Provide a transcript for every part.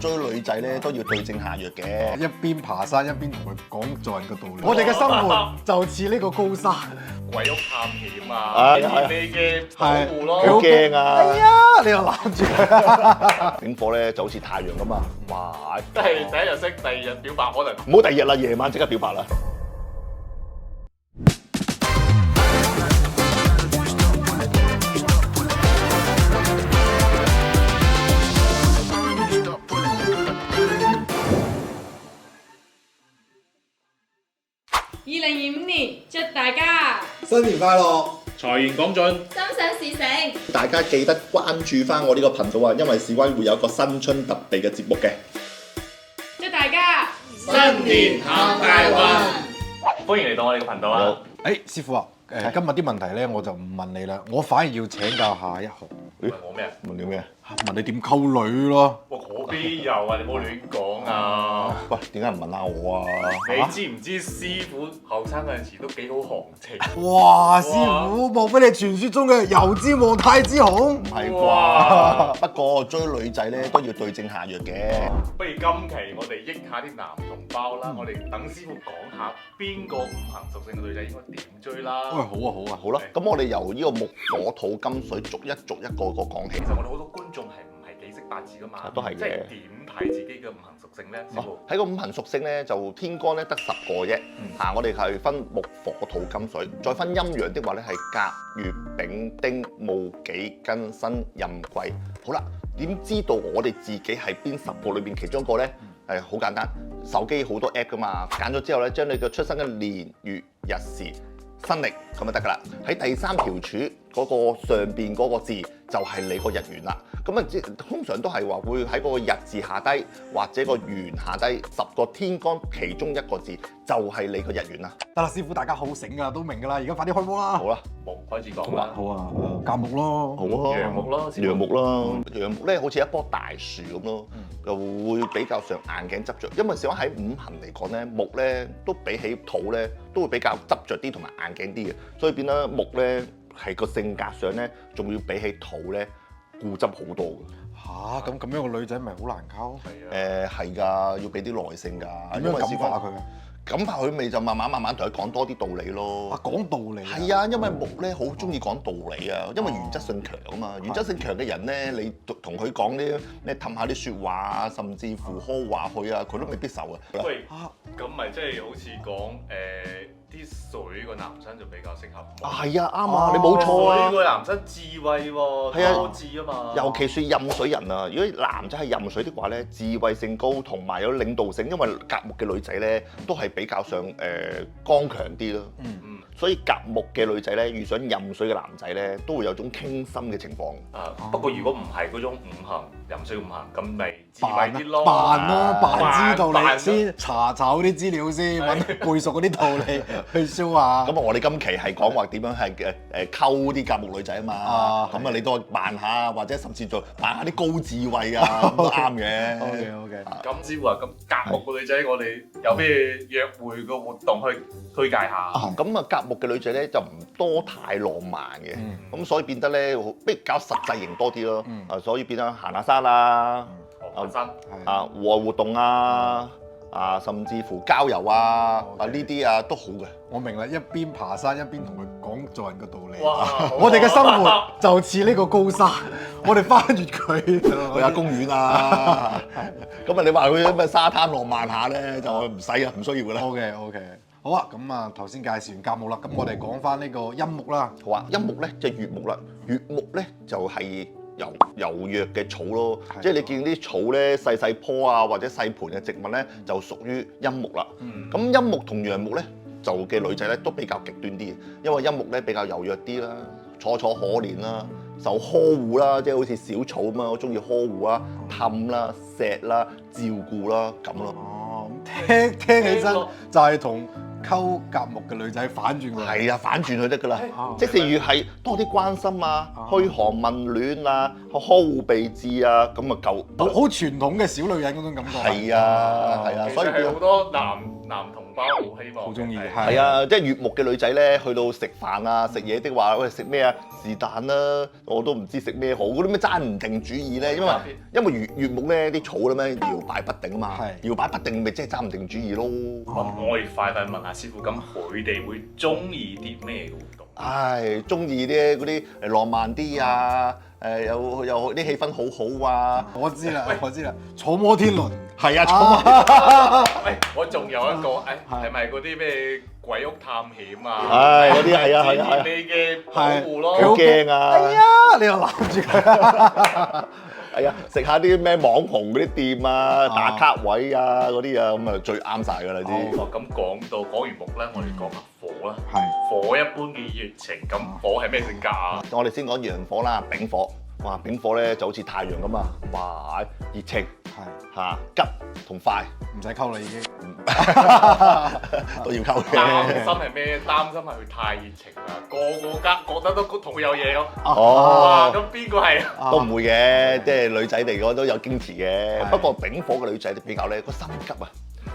追女仔咧都要對症下藥嘅，一邊爬山一邊同佢講做人嘅道理。我哋嘅生活就似呢個高山，鬼屋探險啊，你嘅保護咯，好驚啊！係啊，你又攬住佢。點火咧就好似太陽咁啊！哇！即係第一日識，第二日表白可能。唔好第二日啦，夜晚即刻表白啦！2025年，祝大家新年快樂！財源廣進，心想事成。大家記得關注翻我呢個頻道啊，因為事關會有一個新春特備嘅節目嘅。祝大家新年行大運！歡迎嚟到我哋嘅頻道啊！誒，師傅啊，今日啲問題咧我就唔問你啦，我反而要請教下一行，問我咩啊？問你咩？問你點溝女咯？哇！嗰邊有啊，你唔好亂講啊！喂，點解唔問下我啊？你知唔知師傅後生嗰陣時都幾好行情？哇，師傅，莫非你傳説中嘅油尖旺太子紅？唔係哇啩？不過追女仔咧都要對症下藥嘅。不如今期我哋益下啲男同胞啦，我哋等師傅講下邊個五行屬性嘅女仔應該點追啦。喂，好啊，好啊，好啦，咁我哋由呢個木火土金水逐一個個講起其。實我哋好多觀眾係唔係幾識八字噶嘛？都係嘅即係點睇自己嘅五行屬性咧？師傅喺個五行屬性咧，就天干咧得10個啫。我哋係分木、火、土、金、水，再分陰陽的話咧係甲、乙、丙、丁、戊、己、庚、辛、壬、癸。好啦，點知道我哋自己係邊10個裏邊其中一個咧？係好簡單，手機好多 app 噶嘛，揀咗之後咧，將你嘅出生嘅年月日時新曆咁就得㗎啦。喺第3條柱嗰個上邊嗰個字就係你個日元啦。咁啊，通常都係話會喺嗰個日字下低或者個元下低10個天干其中一個字就係你個日元啦。得啦，師傅，大家好醒㗎，都明㗎啦，而家快啲開波啦！好啦，木開始講啦，好啊，甲木咯，好啊，陽木咯，陽木啦，陽木咧好似一棵大樹咁咯，就會比較上硬頸執着。因為事關喺五行嚟講咧，木咧都比起土咧都會比較執着啲同埋硬頸啲嘅，所以變咗木咧係個性格上咧仲要比起土咧固執好多嘅。嚇，咁樣個女仔咪好難溝？係㗎，要俾啲耐性㗎。點樣感化佢啊？感化佢咪就慢慢同佢講多啲道理咯。啊，講道理係啊，因為木咧好中意講道理啊，因為原則性強啊嘛。原則性強嘅人咧，你同佢講啲咩氹下啲説話啊，甚至乎呵話佢啊，佢都未必受啊。喂，咁咪即係好似講啲水個男生就比較適合木。係啊，啱啊，你冇錯啊。水個男生智慧喎，係啊多智啊嘛。尤其是壬水人啊，如果男仔係壬水的話咧，智慧性高同埋有領導性，因為甲木嘅女仔咧都係比較上剛強啲咯。所以甲木嘅女仔咧遇上壬水嘅男仔咧，都會有種傾心嘅情況。不過如果唔係嗰種五行壬水五行，咁咪智慧啲咯。扮知道扮你先，查啲資料先，揾背熟嗰啲道理去 show 下。咁我哋今期係講話點樣係溝啲甲木女仔啊嘛。咁你都扮下，或者甚至做扮下啲高智慧啊，都啱嘅。OK。咁師傅啊，咁甲木個女仔，我哋有咩約會嘅活動去推介下？咁啊，甲木嘅女仔咧就唔多太浪漫嘅，咁所以變得咧比較實際型多啲咯。所以變咗行下山啊，行山戶外活動啊，甚至乎郊遊啊，呢啲啊都好嘅。我明啦，一邊爬山一邊同佢講做人嘅道理。哇！我哋嘅生活就似呢個高山，我哋翻越佢去下公園啊。咁啊，你話佢咩沙灘浪漫下咧，就唔使啊，唔需要噶啦。OK。好啊，咁啊頭先介紹完甲木啦，咁我哋講翻呢個陰木啦。好啊，陰木咧就係乙木啦，乙木咧就係柔弱嘅草咯，即係你見啲草咧細細棵啊或者細盤嘅植物咧就屬於陰木啦。咁陰木同陽木咧就嘅女仔咧都比較極端啲，因為陰木咧比較柔弱啲啦，楚楚可憐啦，受呵護啦，即係好似小草咁啊，好中意呵護啦、氹啦、錫啦、照顧啦咁咯。聽起身就係同溝甲木嘅女仔反轉過嚟。係啊，反轉佢得㗎啦。即係越係多啲關心啊、噓寒問暖啊、呵護備至啊，咁啊夠。好傳統嘅小女人嗰種感覺。係啊，所以係好多男男同胞好希望好鍾意係係係啊，即係悅目嘅女仔咧，去到食飯啊、食嘢的話，喂食咩啊？是但啦，我都唔知食咩好。嗰啲咩揸唔定主意咧，因為悅目咧啲草咧咩搖擺不定啊嘛，係搖擺不定咪即係揸唔定主意咯。我哋快問下師傅，咁佢哋會中意啲咩嘅活動？唉，中意啲嗰啲浪漫啲啊，有啲氣氛好好啊。我知啦，坐摩天輪。係啊，坐喂，我仲有一個，係咪嗰啲咩鬼屋探險啊？唉，嗰啲係啊係啊展現你嘅保護咯。好驚啊！哎呀，你又攬住佢。係啊，食下啲咩網紅嗰啲店啊、打卡位啊嗰啲啊，咁啊最啱晒㗎啦啲。咁講完木咧，我哋講下火啦。係。火一般嘅熱情，咁火係咩性格啊？我哋先講陽火啦，丙火。哇，丙火咧就好似太陽咁啊！哇，熱情係嚇急同快，唔使溝啦已經。都要溝擔嘅。心係咩？擔心係佢太熱情啦，個覺得都同佢有嘢咁。哦哇，咁邊個係？都唔會嘅，即係女仔嚟講都有矜持嘅。係不過丙火嘅女仔比較咧個心急啊。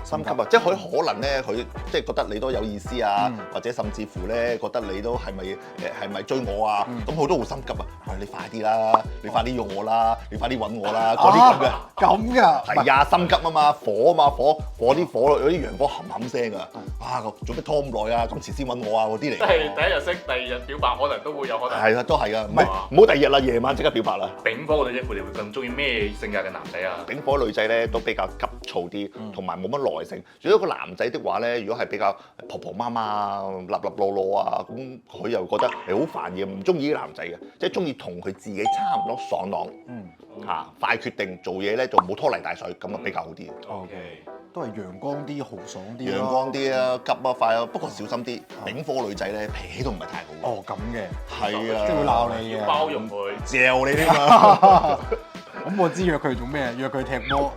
心急啊！即係佢可能咧，佢即係覺得你都有意思啊，或者甚至乎咧覺得你都係咪追我啊？咁佢都好心急啊！你快啲啦，你快啲用我啦，你快啲揾我啦，嗰啲咁嘅。咁㗎？係啊，心急啊嘛，火啊嘛，火啲火有啲陽火冚冚聲啊！啊，做咩拖咁耐啊？咁遲先揾我啊？嗰啲嚟。即係第一日識，第二日表白，可能都會有可能。係啊，都係噶，唔好第二日啦，夜晚即刻表白啦。丙火嘅女仔，佢哋會更中意咩性格嘅男仔啊？丙火女仔咧都比較急躁啲，同埋冇乜耐性。如果個男仔的話咧，如果係比較婆婆媽媽啊、立立落落啊，咁佢又覺得係好煩嘅，唔中意啲男仔嘅，即係中意同佢自己差唔多爽朗，嚇快決定做嘢咧就冇拖泥帶水，咁啊比較好啲。 OK，都係陽光啲、豪爽啲。陽光啲啊，急啊快啊，不過小心啲。丙火女仔咧脾氣都唔係太好。哦，咁嘅。係啊，即係會鬧你嘅。要包容佢，嚼你添啊！咁我知約佢做咩？約佢踢波。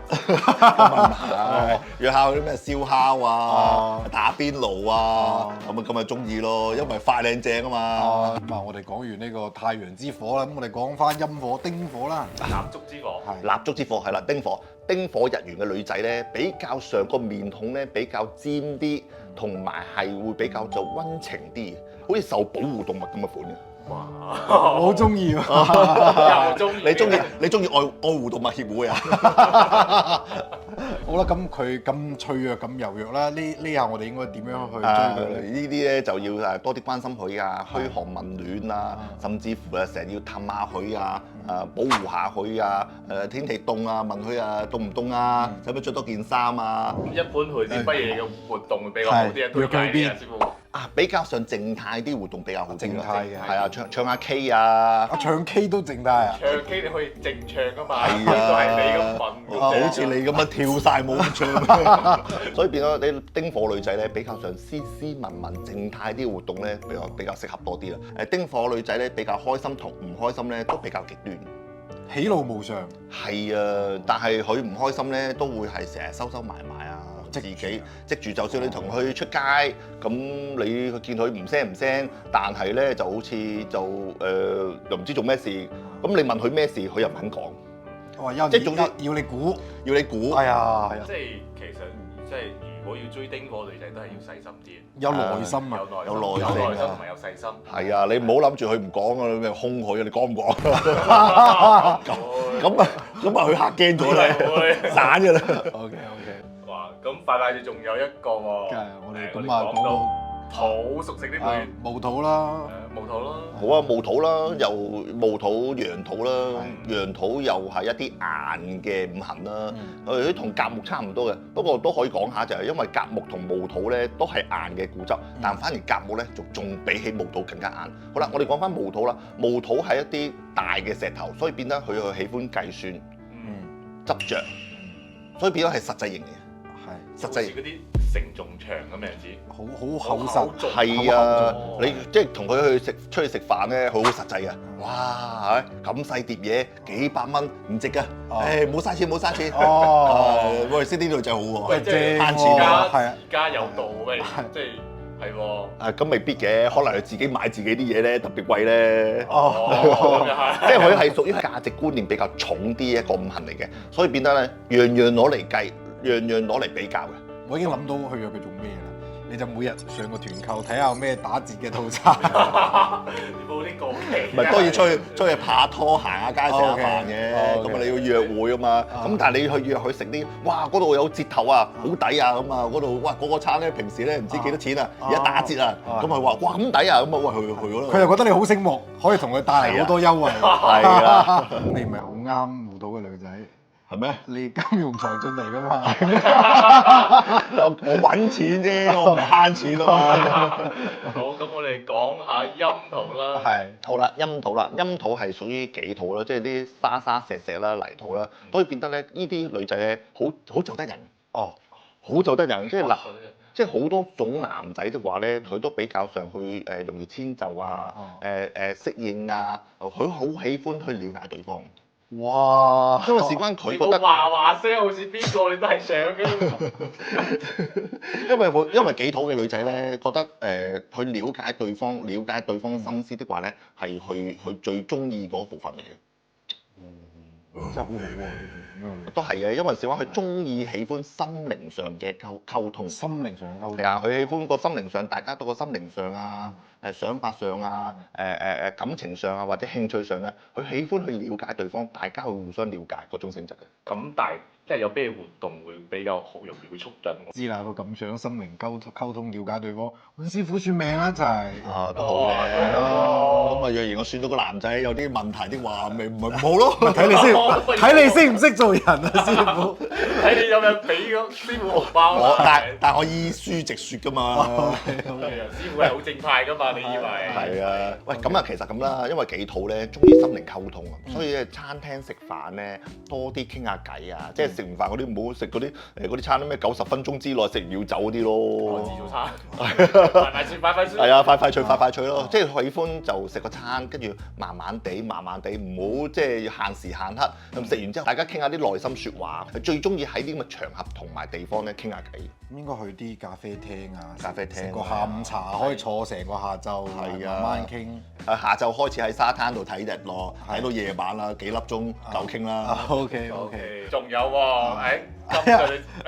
約下嗰啲咩燒烤啊、打邊爐啊，咁咪中意咯，因為快靚正啊嘛。咁啊，我哋講完呢個太陽之火啦，咁我哋講翻陰火丁火啦。蠟燭之火。蠟燭之火係啦，丁火。丁火日元嘅女仔咧，比較上個面孔咧比較尖啲，同埋係會比較就溫情啲，好似受保護動物咁嘅款嘅。哇！我好中意又中意。你中意愛護動物協會啊？好啦，咁佢咁脆弱、咁柔弱啦，呢下我哋應該點樣去追佢咧？呢啲咧就要誒多啲關心佢啊，噓寒問暖啊，甚至乎成日要氹下佢啊，保護下佢啊，天氣凍啊，問佢啊凍唔凍啊，使唔使着多件衫啊？一般佢啲乜嘢嘅活動會比較好啲啊？推介啲啊，師傅。比較上靜態啲活動比較好啲。靜態嘅。係啊，唱下 K 啊。唱 K 都靜態啊？唱 K 你可以靜唱㗎嘛。係啊。都係你咁問。好似你咁樣跳晒舞咁唱。所以變咗你丁火女仔咧，比較上斯斯文文、靜態啲活動咧，比較適合多啲啦。丁火女仔咧比較開心同唔開心咧都比較極端。喜怒無常。係啊，但係佢唔開心咧，都會係成日收埋啊，自己積住。就算你同佢出街，咁你見佢唔聲，但係咧就好似又唔知做咩事，咁你問佢咩事，佢又唔肯講。哇！即係總之要你估。係啊。即係其實即係如果要追丁火女仔，都係要細心啲。有耐心啊！有耐心同埋有細心。係啊，你唔好諗住佢唔講啊，你咪兇佢啊！你講唔講？咁啊，佢嚇驚咗啦，散㗎啦。OK。哇！咁快仲有一個喎。梗係我哋咁啊講到土屬性啲會木土啦。木土啦。好啊，木土啦，又木土、陽土啦，陽土又係一啲硬嘅五行啦，佢同甲木差唔多嘅，不過都可以講下就係因為甲木同木土咧都係硬嘅固執，但反而甲木咧仲比起木土更加硬。好啦，我哋講翻木土啦，木土係一啲大嘅石頭，所以變得佢喜歡計算、執着，所以變咗係實際型嘅。實際嗰啲承重牆咁樣子，好厚實。係啊，你即係同佢出去食飯咧，佢好實際嘅。哇，咁細碟嘢幾百蚊唔值㗎，誒冇嘥錢。喂，識啲女仔好喎，喂，即係慳錢啊，家有道喂，即係係喎。咁未必嘅，可能佢自己買自己啲嘢咧特別貴咧。即係佢係屬於價值觀念比較重啲一個五行嚟嘅，所以變得咧樣樣攞嚟計。樣樣攞嚟比較嘅，我已經諗到去約佢做咩啦。你就每日上個團購睇下有咩打折嘅套餐。你冇啲過期。唔係當然出去拍拖行下街食下飯嘅，咁啊你要約會啊嘛。咁但係你去約佢食啲，哇嗰度有折頭啊，好抵啊咁啊，嗰度哇嗰個餐咧平時咧唔知幾多錢啊，而家打折啊，咁佢話哇咁抵啊，咁啊喂去咯。佢又覺得你好醒目，可以同佢帶嚟好多優惠。係啊，你唔係好啱遇到嘅女仔。係咩？你金融才俊嚟㗎嘛？我揾錢啫，我唔係慳錢啊嘛。好，咁我哋講下陰土啦。係，好啦，陰土啦，陰土係屬於己土啦，即係啲沙沙石石啦、泥土啦，所以變得咧呢啲女仔咧好就得人。哦，好就得人，即係嗱，即係好多種男仔的話咧，佢都比較上去容易遷就啊，適應啊，佢好喜歡去了解對方。哇！因為事關佢覺我得，話聲好似邊個你都係想嘅。因為己土嘅女仔咧，覺得去了解對方心思的話咧，係佢最中意嗰部分嚟嘅。真係好好喎，都係嘅，因為事關佢中意喜歡心靈上嘅溝通。心靈上溝通。係啊，佢喜歡個心靈上，大家都個心靈上啊，想法上啊，感情上啊，或者興趣上咧，佢喜歡去了解對方，大家去互相了解嗰種性質嘅。咁但係即係有咩活動會比較好容易會促進？知啦，個咁想心靈溝通了解對方，揾師傅算命啦，就係。啊，都好嘅。咁啊，若然我算到個男仔有啲問題的話，咪唔好咯。睇你識唔識做人啊，師傅？睇你有冇俾個師傅紅包？但我依書直説㗎嘛。師傅係好正派㗎嘛？你以為？係啊，喂，咁啊，其實咁啦，因為己土咧中意心靈溝通啊，所以咧餐廳食飯咧多啲傾下偈啊，即係食完飯嗰啲唔好食嗰啲餐咩90分鐘之內食完要走嗰啲咯。自助餐。快脆。係啊，快脆咯，即係喜歡就食個餐，跟住慢慢地，唔好即係限時限刻。咁食完之後，大家傾下啲內心説話。最中意喺啲咁嘅場合同埋地方咧傾下偈。應該去啲咖啡廳啊，食個下午茶可以坐成個下晝，慢慢傾。下晝開始喺沙灘度睇日落，睇到夜晚啦，幾粒鐘夠傾啦。OK。仲有喎，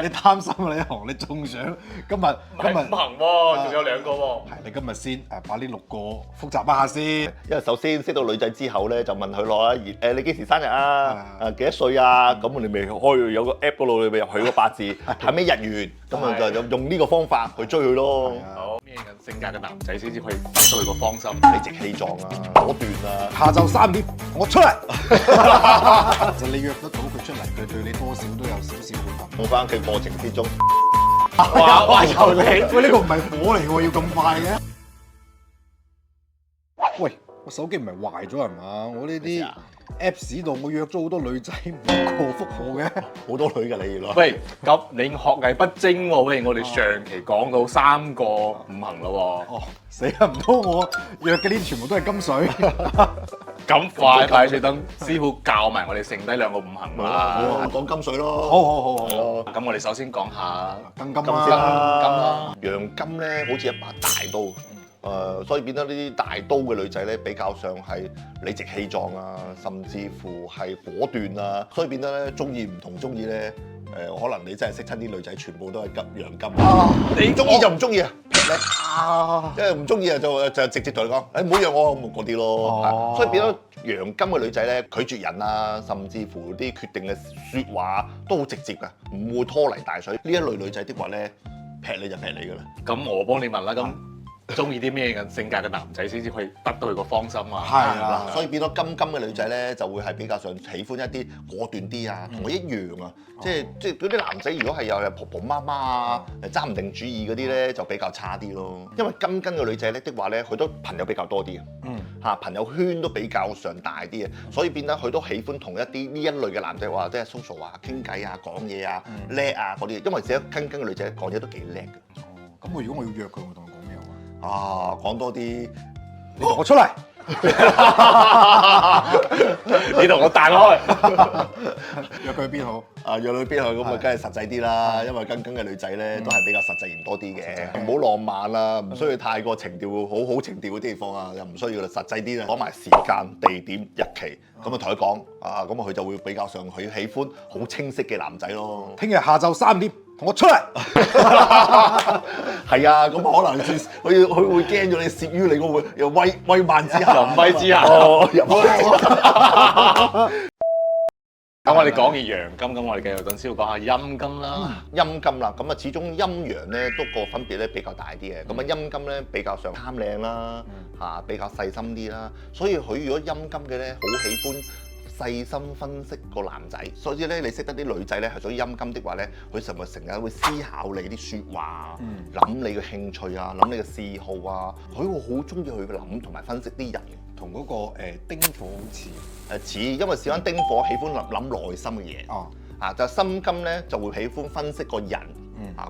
你擔心啊？你行，你仲想今日五行喎，仲有2個喎。係你今日先把呢6個複習一下先。因為首先識到女仔之後咧，就問佢攞啦，你幾時生日啊？幾多歲啊？咁我哋咪開有個 app 嗰度，你咪入去個八字睇咩日元，咁啊就用呢個方法去追佢咯。好，咩性格嘅男仔先至可以得到佢個芳心？理直氣壯啊，果斷啊。下晝3點，我出嚟。其實你約得到佢出嚟，佢對你多少都有少少好感。我翻屋企過程之中，哇又你，喂，呢個唔係火嚟喎，要咁快嘅？喂，我手機唔係壞咗係嘛？我呢啲 Apps 度我約咗好多女仔，冇個覆我嘅。好多女㗎你原來。喂，咁你學藝不精喎？喂，我哋上期講到3個五行咯喎。哦，死啦！唔通我約嘅呢啲全部都係金水？咁快脆等師傅教埋我哋剩低2個五行啦。講金水咯。好。咁我哋首先講下金先啦。陽金咧好似一把大刀。所以變得呢啲大刀嘅女仔咧，比較上係理直氣壯啊，甚至乎係果斷啊，所以變得咧中意唔同中意咧，可能你真係識親啲女仔，全部都係陽金。你中意就唔中意啊？即係唔中意啊，就直接同你講，唔好約我咁嗰啲咯。所以變咗陽金嘅女仔咧，拒絕人啊，甚至乎啲決定嘅説話都好直接㗎，唔會拖泥帶水。呢一類女仔的話咧，劈你就劈你㗎啦。咁我幫你問啦，咁。中意啲咩嘅性格嘅男仔先至可以得到佢個芳心啊？係啦，所以變咗金嘅女仔咧，就會係比較上喜歡一啲果斷啲啊，同我一樣啊，即係嗰啲男仔如果係有婆婆媽媽啊，揸唔定主意嗰啲咧，就比較差啲咯。因為金嘅女仔咧的話咧，佢都朋友比較多啲啊，朋友圈都比較上大啲啊，所以變得佢都喜歡同一啲呢一類嘅男仔話，即係 social 啊、傾偈啊、講嘢啊、叻啊嗰啲，因為自己金嘅女仔講嘢都幾叻嘅。咁如果我要約佢，我同佢講咩話？講多啲，你同我出嚟，你同我彈開，約佢去邊好？約佢邊去咁啊，梗係實際啲啦，因為金嘅女仔咧都係比較實際型多啲嘅，唔好浪漫啦，唔需要太過情調，好情調嘅地方啊，又唔需要啦，實際啲啦，講埋時間、地點、日期，咁啊同佢講咁啊佢就會比較上佢喜歡好清晰嘅男仔咯。聽日下晝3點同我出嚟。係啊，咁可能佢會驚咗你攝於你個會又威慢之下，淫威之下。哦，淫威之下。咁我哋講完陽金，咁我哋繼續等師傅講下陰金啦。陰金啦，咁啊始終陰陽咧都個分別咧比較大啲嘅。咁啊陰金咧比較上貪靚啦，嚇比較細心啲啦。所以佢如果陰金嘅咧，好喜歡細心分析個男仔。所以咧你識得啲女仔咧係屬於陰金的話咧，佢成日會思考你啲説話，諗你嘅興趣啊，諗你嘅嗜好啊，佢會好中意去諗同埋分析啲人。同嗰個丁火好似。似，因為事關丁火喜歡諗內心嘅嘢。哦。啊，就心金咧就會喜歡分析個人，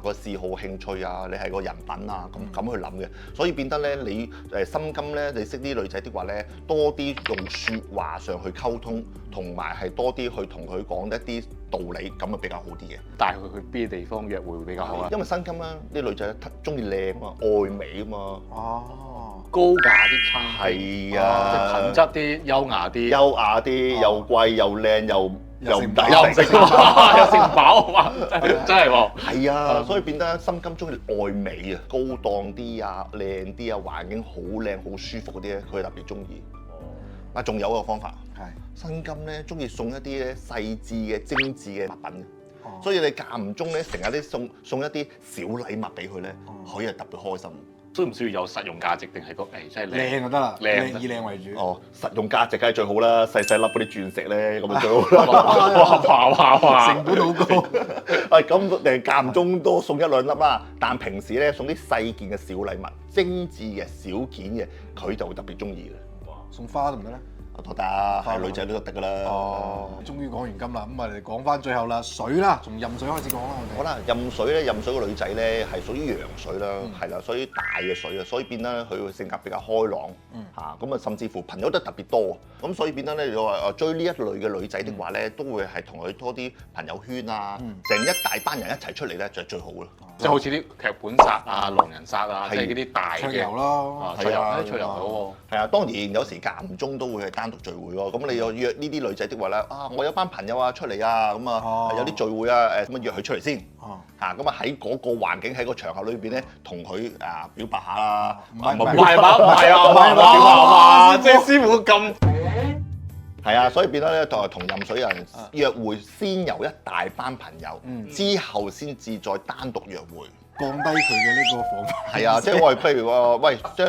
個嗜好興趣啊，你係個人品啊，咁去諗嘅。所以變得咧，你心金咧，你識啲女仔的話咧，多啲用説話上去溝通，同埋係多啲去同佢講一啲道理，咁啊比較好啲嘅。帶佢去邊啲地方約會會比較好啊？因為心金咧，啲女仔中意靚啊嘛，愛美啊嘛。哦。高價啲餐係啊，即係品質啲、優雅啲、優雅啲，又貴又靚又唔抵又唔食飽，又食唔飽啊！真係喎。係啊，所以變得心金中意愛美啊，高檔啲啊，靚啲啊，環境好靚好舒服嗰啲咧，佢特別中意。啊，仲有一個方法，心金咧中意送一啲咧細緻嘅精緻嘅物品，所以你間唔中咧成日都送一啲小禮物俾佢咧，佢係特別開心。需唔需要有實用價值定係個真係靚就得啦，靚以靚為主。哦，實用價值梗係最好啦，細細粒嗰啲鑽石咧，咁啊最好啦。哇！成本好高。咁間唔中都送一兩粒啦，但平時咧送啲細件嘅小禮物、精緻嘅小件嘅，佢就會特別中意嘅。送花得唔得咧？都得，係女仔都得㗎啦。哦，終於講完金啦，咁我哋講翻最後啦，水啦，從壬水開始講啦，我哋。好啦，壬水咧，壬水個女仔咧係屬於陽水啦，係啦，屬於大嘅水啊，所以變得佢個性格比較開朗嚇，咁啊甚至乎朋友都特別多，咁所以變得咧，如果話追呢一類嘅女仔的話咧，都會係同佢多啲朋友圈啊，成一大班人一齊出嚟咧就係最好啦。即係好似啲劇本殺啊、狼人殺啊，即係嗰啲大嘅。桌遊咯，桌遊，桌遊好喎。係啊，當然有時間唔中都會係單獨聚會咯。咁你又約呢啲女仔的話咧，我有班朋友啊出嚟啊，咁啊有啲聚會啊，咁啊約佢出嚟先。嚇，咁啊喺嗰個環境喺個場合裏邊咧，同佢表白下啦。唔係嘛？唔係嘛？即係師傅咁。係啊，所以變得咧同壬水人約會先由一大班朋友，之後先至再單獨約會。降低佢嘅呢個防範。係啊，即係我哋譬如話，喂，將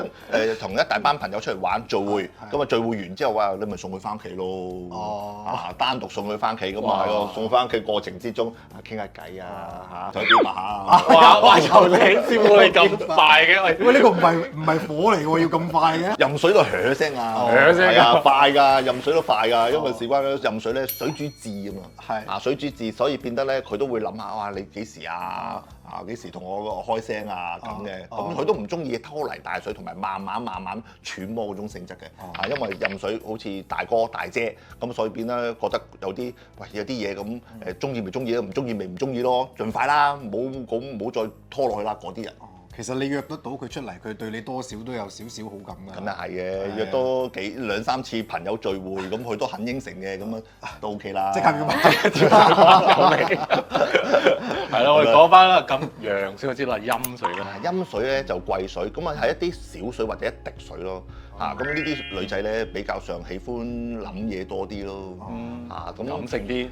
同一大班朋友出嚟玩聚會，咁啊聚會完之後話，你咪送佢翻屋企咯。哦。單獨送佢翻屋企咁啊，送翻屋企過程之中傾下偈啊，再表白下。哇！又你師傅你咁快嘅？喂，呢個唔係火嚟喎，要咁快嘅？壬水都響聲啊！響聲啊！快㗎，壬水都快㗎，因為事關咧壬水咧水主智啊嘛。係。水主智，所以變得咧佢都會諗下，哇！你幾時啊？幾時同我開聲啊咁嘅，咁佢都唔中意拖泥帶水同埋慢慢揣摩嗰種性質嘅，因為壬水好似大哥大姐咁，所以變咧覺得有啲嘢咁中意咪中意咯，唔中意咪唔中意咯，盡快啦，唔好再拖落去啦嗰啲人。其實你約得到佢出嚟，佢對你多少都有少少好感㗎。咁又係嘅，約多兩三次朋友聚會，咁佢都肯應承嘅，咁啊都 OK 啦。即刻要買。係咯，我哋講翻啦，咁陽水我知道係陰水啦。陰水咧就貴水，咁啊係一啲小水或者一滴水咯。咁呢啲女仔咧比較上喜歡諗嘢多啲咯。咁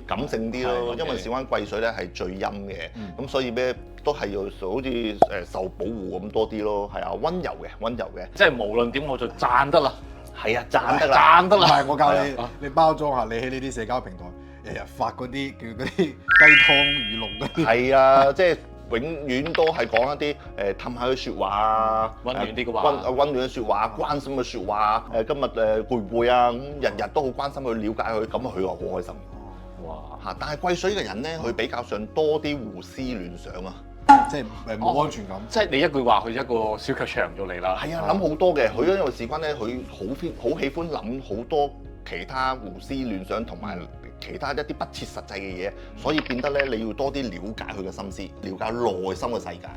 感性啲咯，因為小灣貴水咧係最陰嘅，咁所以咩都係要好似受保護咁多啲咯。係啊，溫柔嘅。即係無論點我就讚得啦。係啊，讚得啦。讚得啦。唔係我教你，你包裝下你喺呢啲社交平台，日日發嗰啲叫嗰啲雞湯語錄嗰啲。係啊，即係永遠都係講一啲氹下佢説話啊，溫暖啲嘅話，溫暖嘅説話，關心嘅説話。今日攰唔攰啊？咁日都好關心佢，了解佢，咁佢話好開心。哇！但係貴水嘅人咧，佢比較上多啲胡思亂想啊。即係冇安全感。即係你一句話，佢一個小劇場咗嚟啦。係啊，諗好多嘅。佢因為事關咧，佢好喜歡諗好多其他胡思亂想同埋其他一啲不切實際嘅嘢，所以變得咧你要多啲了解佢嘅心思，了解內心嘅世界。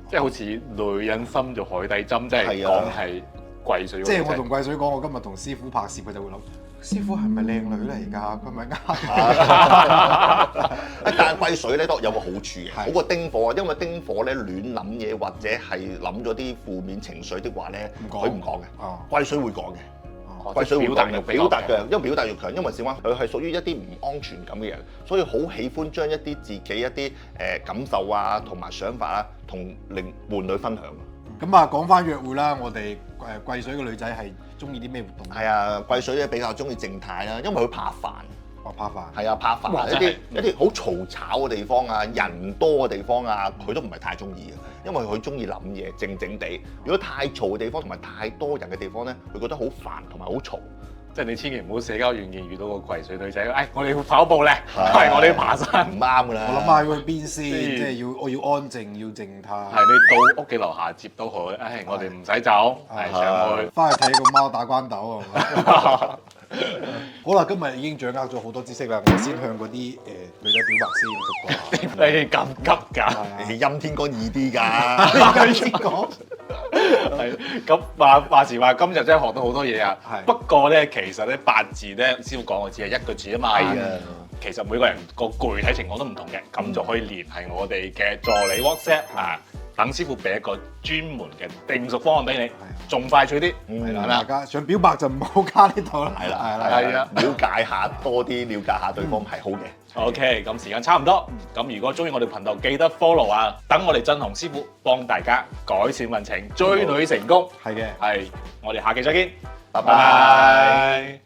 即係好似女人心做海底針，即係講係貴水。即係我同貴水講，我今日同師傅拍攝，佢就會諗師傅係咪靚女嚟㗎？佢咪但係貴水咧都有個好處嘅，係好過丁火啊，因為丁火咧亂諗嘢或者係諗咗啲負面情緒的話咧，唔講佢唔講嘅，哦貴水會講嘅。哦貴水會講嘅，表表達達嘅，因為表達欲強，因為小媽佢係屬於一啲唔安全感嘅人，所以好喜歡將一啲自己一啲感受啊同埋想法啊，同另伴侶分享。咁啊，講翻約會啦，我哋貴水嘅女仔係中意啲咩活動？係啊，貴水咧比較中意靜態啦，因為佢怕煩。我怕煩。係啊，怕煩哇一啲好嘈吵嘅地方啊，人多嘅地方啊，佢都唔係太中意嘅，因為佢中意諗嘢，靜靜地。如果太嘈嘅地方同埋太多人嘅地方咧，佢覺得好煩同埋好嘈。即係你千祈唔好社交軟件遇到個貴水女仔，我哋要跑步咧，係我哋要爬山，唔啱㗎啦。我諗下要去邊先，嗯即係我要安靜，要靜態。係你到屋企樓下接到佢，我哋唔使走，係上去。翻去睇個貓打關鬥係嘛？好啦，今日已經掌握咗好多知識啦，我先向嗰啲女仔表白先，你咁急㗎？你陰天乾易啲㗎。先講。係咁話時話，今日真係學到好多嘢啊！係不過咧，其實咧八字咧，師傅講嘅只係一個字啊嘛。係啊。其實每個人個具體情況都唔同嘅，咁就可以聯繫我哋嘅助理 WhatsApp 啊，等師傅俾一個專門嘅定數方案俾你，仲快脆啲。係啦，係大家想表白就唔好加呢度啦。係啦，係啊了解下多啲，了解下對方係好嘅。 OK，咁時間差唔多，咁如果中意我哋頻道，記得 follow 啊，等我哋振鴻師傅幫大家改善運程，追女成功。係嘅。係，我哋下期再見，拜拜拜。